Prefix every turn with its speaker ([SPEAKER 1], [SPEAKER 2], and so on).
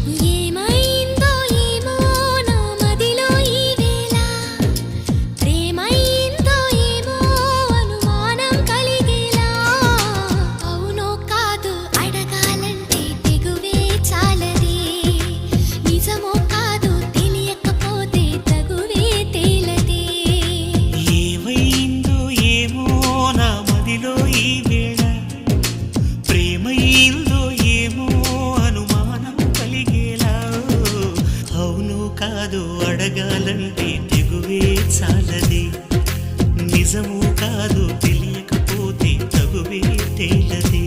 [SPEAKER 1] ఏమైందో ఏమో నా మదిలో ఈ వేళ ప్రేమైందో ఏమో అనుమానం కలిగేలా అవునో కాదు అడగాలంటే తెగువే చాలదే నిజమో కాదు తెలియకపోతే తగువే తేలదే
[SPEAKER 2] ఏమైందో ఏమో నా మదిలో ఈ వేళ ప్రేమైందో ఏమో అనుమానం కలిగేలా అవును కాదు అడగాలంటే తెగువే చాలది నిజము కాదు తెలియకపోతే తగువే తేలదే